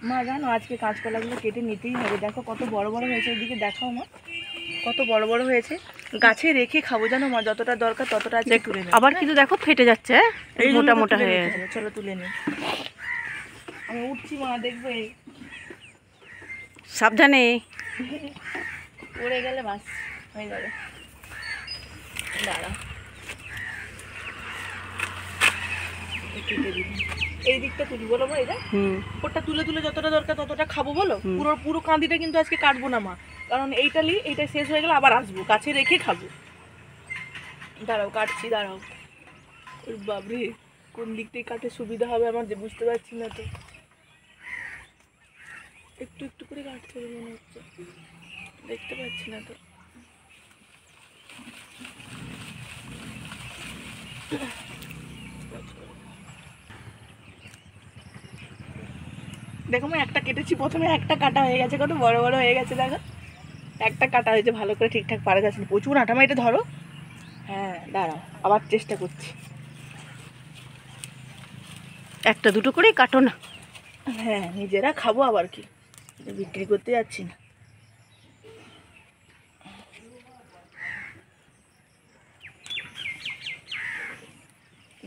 মা জানো আজকে কাঁচকলাগুলো কেটে নিতেই হবে। দেখো কত বড় বড় হয়েছে, এদিকে দেখাও মা কত বড় বড় হয়েছে। গাছে রেখে খাবো জানো মা, যতটা দরকার ততটা আজকে তুলে নেব। আবার কিন্তু দেখো ফেটে যাচ্ছে, এই মোটা মোটা হয়ে গেছে। চলো তুলে নিই, আমি উঠছি মা, দেখবে সাবধানে। পড়ে গেলে বাস হয়ে যাবে। দাঁড়া কেটে দিই, এই দিকটা তুলি বলো মা, এটা ওটা তুলে তুলে যতটা দরকার ততটা খাবো বলো। পুরো পুরো কাঁদিটা কিন্তু আজকে কাটবো না মা, কারণ এইটা শেষ হয়ে গেলে আবার আসবো, গাছে রেখে খাবো। দাঁড়াও কাটছি, দাঁড়াও। ওই বাবরে, কোন দিকটাই কাটে সুবিধা হবে আমার যে বুঝতে পারছি না তো। একটু একটু করে কাটতে হবে মনে হচ্ছে, দেখতে পাচ্ছি না তো। দেখো আমি একটা কেটেছি, প্রথমে একটা কাটা হয়ে গেছে, কত বড় বড় হয়ে গেছে দেখো। একটা কাটা হয়েছে, ভালো করে ঠিকঠাক পারা যাচ্ছে না, প্রচুর আটা। এটা ধরো, হ্যাঁ দাঁড়াও আবার চেষ্টা করছি। একটা দুটো করেই কাটো না। হ্যাঁ নিজেরা খাবো, আবার কি বিক্রি করতে যাচ্ছি না।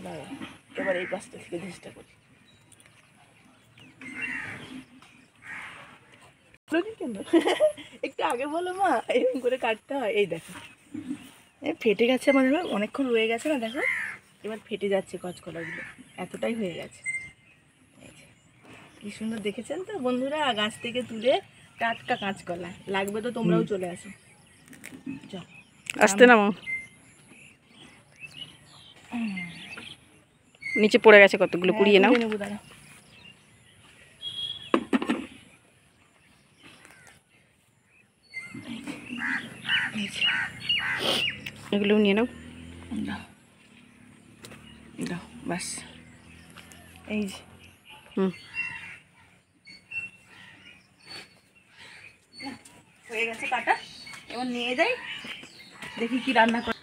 দাঁড়াও এবার এই পাশটা থেকে চেষ্টা করি। একটু আগে বলো মা, এরকম করে কাটতে হয়। এই দেখো ফেটে গেছে আমাদের, অনেকক্ষণ রয়ে গেছে না দেখো, এবার ফেটে যাচ্ছে কাঁচকলাগুলো, এতটাই হয়ে গেছে। কি সুন্দর দেখেছেন তো বন্ধুরা, গাছ থেকে তুলে টাটকা কাঁচকলা। লাগবে তো তোমরাও চলে আসো। চল আসতে নামো, নিচে পড়ে গেছে কতগুলো, কুড়িয়ে নাও। নেবো দাঁড়া, এগুলো নিয়ে নাও। দাও বাস, এই যে হয়ে গেছে কাটা। এবার নিয়ে যাই, দেখি কি রান্না করে।